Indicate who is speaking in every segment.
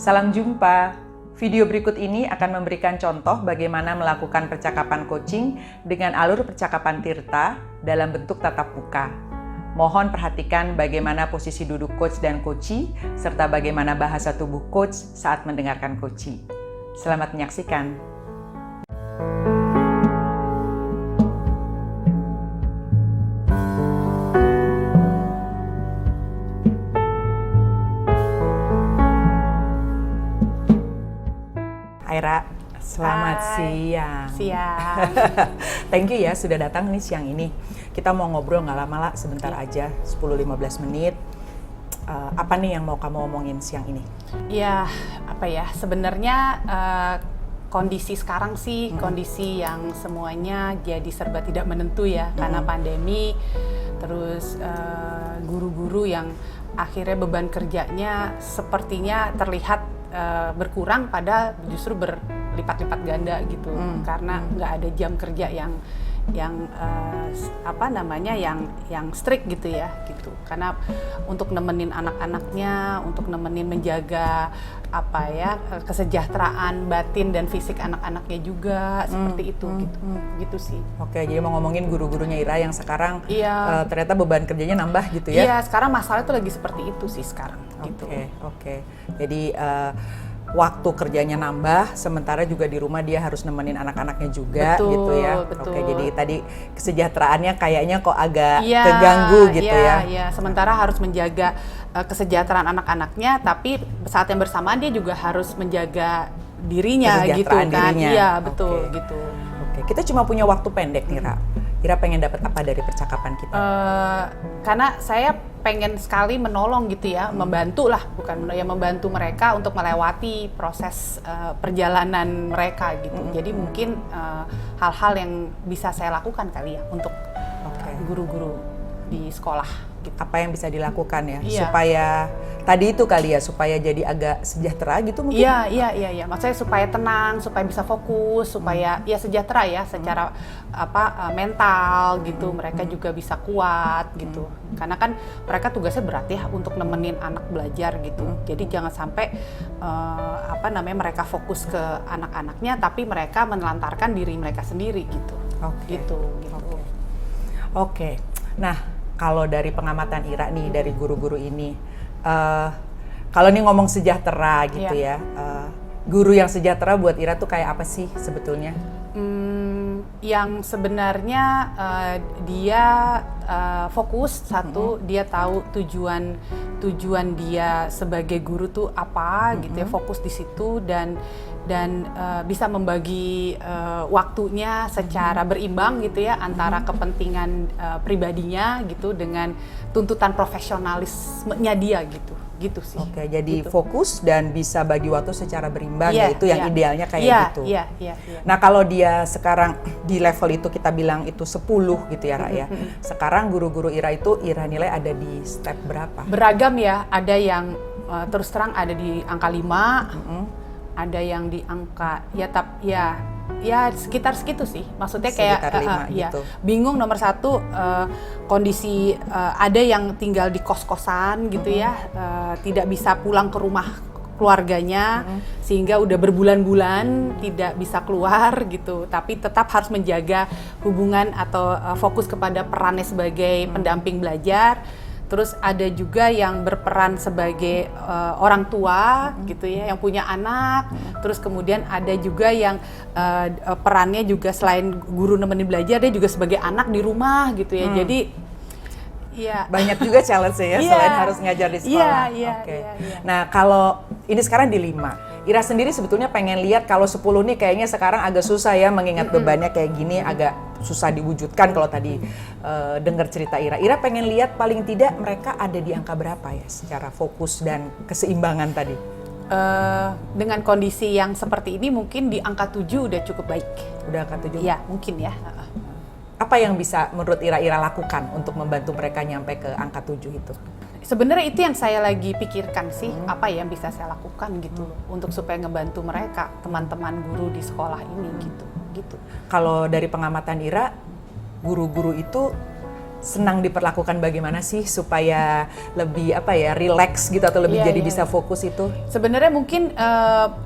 Speaker 1: Salam jumpa. Video berikut ini akan memberikan contoh bagaimana melakukan percakapan coaching dengan alur percakapan Tirta dalam bentuk tatap muka. Mohon perhatikan bagaimana posisi duduk coach dan coachee, serta bagaimana bahasa tubuh coach saat mendengarkan coachee. Selamat menyaksikan. Aira, selamat siang.
Speaker 2: Siang.
Speaker 1: Thank you ya sudah datang nih siang ini. Kita mau ngobrol nggak lama lah, sebentar aja, 10-15 menit. Apa nih yang mau kamu omongin siang ini?
Speaker 2: Ya, apa ya, sebenarnya kondisi sekarang sih, kondisi yang semuanya jadi serba tidak menentu ya, karena pandemi, terus guru-guru yang akhirnya beban kerjanya sepertinya terlihat berkurang, pada justru berlipat-lipat ganda gitu, karena nggak ada jam kerja yang strict gitu ya, gitu. Karena untuk nemenin anak-anaknya, untuk nemenin menjaga kesejahteraan batin dan fisik anak-anaknya juga, seperti itu gitu sih.
Speaker 1: Oke, jadi mau ngomongin guru-gurunya Ira yang sekarang ternyata beban kerjanya nambah gitu ya?
Speaker 2: Iya, sekarang masalah itu lagi seperti itu sih sekarang. Gitu.
Speaker 1: Oke. Jadi waktu kerjanya nambah, sementara juga di rumah dia harus nemenin anak-anaknya juga,
Speaker 2: betul,
Speaker 1: gitu ya.
Speaker 2: Betul.
Speaker 1: Oke, jadi tadi kesejahteraannya kayaknya kok agak terganggu gitu ya.
Speaker 2: Iya, sementara harus menjaga kesejahteraan anak-anaknya, tapi saat yang bersamaan dia juga harus menjaga dirinya gitu kan.
Speaker 1: Dirinya.
Speaker 2: Iya, betul gitu.
Speaker 1: Oke, kita cuma punya waktu pendek nih, Ra. Ira pengen dapat apa dari percakapan kita?
Speaker 2: Karena saya pengen sekali menolong gitu ya, membantu mereka untuk melewati proses perjalanan mereka gitu. Jadi mungkin hal-hal yang bisa saya lakukan kali ya untuk guru-guru di sekolah. Gitu.
Speaker 1: Apa yang bisa dilakukan ya,
Speaker 2: supaya
Speaker 1: tadi itu kali ya, supaya jadi agak sejahtera gitu mungkin?
Speaker 2: Iya. Maksudnya supaya tenang, supaya bisa fokus, supaya ya sejahtera ya secara mental gitu. Mereka juga bisa kuat gitu. Karena kan mereka tugasnya berat ya untuk nemenin anak belajar gitu. Jadi jangan sampai mereka fokus ke anak-anaknya, tapi mereka menelantarkan diri mereka sendiri gitu.
Speaker 1: Oke. Nah, kalau dari pengamatan Ira nih, dari guru-guru ini, kalau nih ngomong sejahtera gitu ya, guru yang sejahtera buat Ira tuh kayak apa sih sebetulnya?
Speaker 2: Yang sebenarnya dia fokus, dia tahu tujuan dia sebagai guru tuh apa gitu ya, fokus di situ dan bisa membagi waktunya secara berimbang gitu ya, antara kepentingan pribadinya gitu dengan tuntutan profesionalismenya dia gitu sih.
Speaker 1: Oke, jadi fokus dan bisa bagi waktu secara berimbang, itu yang idealnya kayak gitu.
Speaker 2: Iya.
Speaker 1: Nah, kalau dia sekarang di level itu kita bilang itu 10 gitu ya, Ra ya. Sekarang guru-guru Ira itu Ira nilai ada di step berapa?
Speaker 2: Beragam ya, ada yang terus terang ada di angka 5, ada yang di angka sekitar segitu sih. Maksudnya kayak
Speaker 1: gitu.
Speaker 2: Bingung nomor satu, kondisi ada yang tinggal di kos-kosan gitu ya, tidak bisa pulang ke rumah keluarganya, sehingga udah berbulan-bulan tidak bisa keluar gitu, tapi tetap harus menjaga hubungan atau fokus kepada perannya sebagai pendamping belajar. Terus ada juga yang berperan sebagai orang tua gitu ya, yang punya anak. Terus kemudian ada juga yang perannya juga selain guru nemenin belajar, dia juga sebagai anak di rumah gitu ya. Jadi
Speaker 1: banyak juga challenge ya, selain harus ngajar di sekolah. Nah, kalau ini sekarang di 5. Ira sendiri sebetulnya pengen lihat kalau 10 nih kayaknya sekarang agak susah ya, mengingat bebannya kayak gini, agak susah diwujudkan kalau tadi dengar cerita Ira. Ira pengen lihat paling tidak mereka ada di angka berapa ya secara fokus dan keseimbangan tadi?
Speaker 2: Dengan kondisi yang seperti ini mungkin di angka 7 udah cukup baik.
Speaker 1: Udah angka 7?
Speaker 2: Iya, mungkin ya.
Speaker 1: Apa yang bisa menurut Ira lakukan untuk membantu mereka nyampe ke angka 7 itu?
Speaker 2: Sebenarnya itu yang saya lagi pikirkan sih, apa yang bisa saya lakukan gitu untuk supaya ngebantu mereka, teman-teman guru di sekolah ini gitu.
Speaker 1: Kalau dari pengamatan Ira, guru-guru itu senang diperlakukan bagaimana sih supaya lebih relax gitu atau lebih jadi bisa fokus itu?
Speaker 2: Sebenarnya mungkin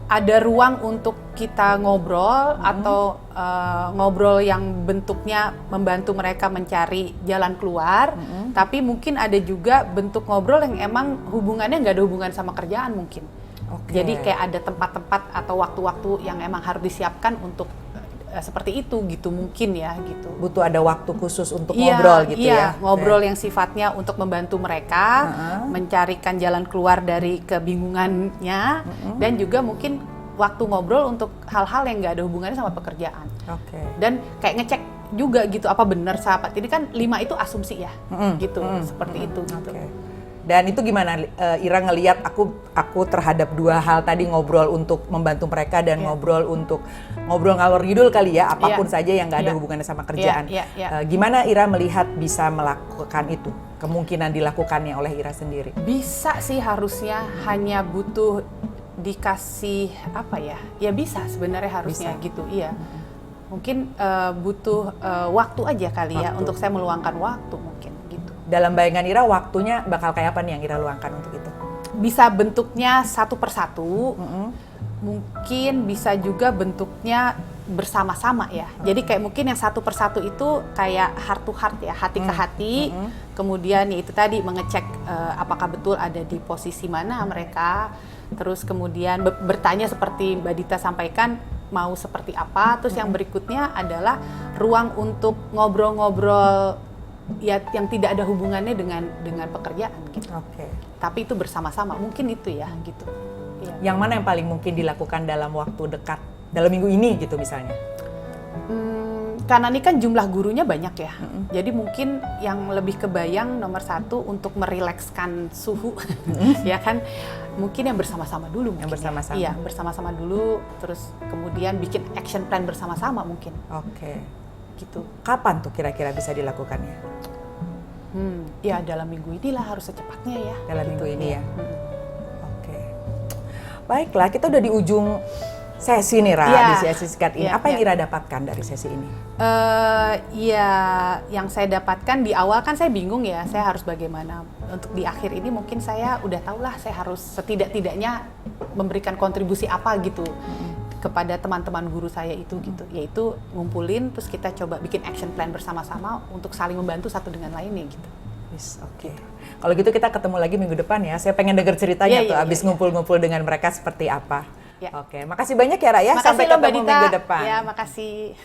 Speaker 2: ada ruang untuk kita ngobrol atau ngobrol yang bentuknya membantu mereka mencari jalan keluar, tapi mungkin ada juga bentuk ngobrol yang emang hubungannya nggak ada hubungan sama kerjaan mungkin. Jadi kayak ada tempat-tempat atau waktu-waktu yang emang harus disiapkan untuk seperti itu gitu mungkin ya gitu.
Speaker 1: Butuh ada waktu khusus untuk ngobrol gitu ya.
Speaker 2: Ngobrol yang sifatnya untuk membantu mereka mencarikan jalan keluar dari kebingungannya dan juga mungkin waktu ngobrol untuk hal-hal yang nggak ada hubungannya sama pekerjaan. Dan kayak ngecek juga gitu apa benar sahabat. Ini kan 5 itu asumsi ya. Gitu, seperti itu gitu.
Speaker 1: Dan itu gimana Ira ngelihat aku terhadap 2 hal tadi, ngobrol untuk membantu mereka dan ngobrol ngalor ngidul kali ya, apapun saja yang nggak ada hubungannya sama kerjaan. Gimana Ira melihat bisa melakukan itu? Kemungkinan dilakukannya oleh Ira sendiri?
Speaker 2: Bisa sih, harusnya hanya butuh dikasih ya bisa sebenarnya harusnya gitu. Mungkin butuh waktu aja kali ya untuk saya meluangkan waktu mungkin gitu.
Speaker 1: Dalam bayangan Ira waktunya bakal kayak apa nih yang Ira luangkan untuk itu?
Speaker 2: Bisa bentuknya satu persatu, mungkin bisa juga bentuknya bersama-sama ya. Jadi kayak mungkin yang satu persatu itu kayak heart to heart ya, hati ke hati. Kemudian ya itu tadi mengecek apakah betul ada di posisi mana mereka. Terus kemudian bertanya seperti Mbak Dita sampaikan, mau seperti apa. Terus yang berikutnya adalah ruang untuk ngobrol-ngobrol ya yang tidak ada hubungannya dengan pekerjaan gitu. Tapi itu bersama-sama, mungkin itu ya gitu.
Speaker 1: Yang mana yang paling mungkin dilakukan dalam waktu dekat, dalam minggu ini gitu misalnya?
Speaker 2: Karena ini kan jumlah gurunya banyak ya, jadi mungkin yang lebih kebayang nomor 1 untuk merilekskan suhu, ya kan, mungkin yang bersama-sama dulu. Yang
Speaker 1: bersama-sama.
Speaker 2: Iya, bersama-sama dulu, terus kemudian bikin action plan bersama-sama mungkin. Gitu.
Speaker 1: Kapan tuh kira-kira bisa dilakukannya?
Speaker 2: Ya dalam minggu inilah harus secepatnya ya.
Speaker 1: Dalam minggu ini ya. Baiklah, kita udah di ujung sesi nih di sesi singkat ini. Apa yang Ira dapatkan dari sesi ini?
Speaker 2: Yang saya dapatkan di awal kan saya bingung ya, saya harus bagaimana. Untuk di akhir ini mungkin saya udah tahu lah saya harus setidak-tidaknya memberikan kontribusi apa gitu. Kepada teman-teman guru saya itu gitu, yaitu ngumpulin terus kita coba bikin action plan bersama-sama untuk saling membantu satu dengan lainnya gitu.
Speaker 1: Kalau gitu kita ketemu lagi minggu depan ya. Saya pengen dengar ceritanya abis ngumpul-ngumpul dengan mereka seperti apa. Makasih banyak ya Ra ya.
Speaker 2: Sampai
Speaker 1: ketemu minggu depan.
Speaker 2: Makasih.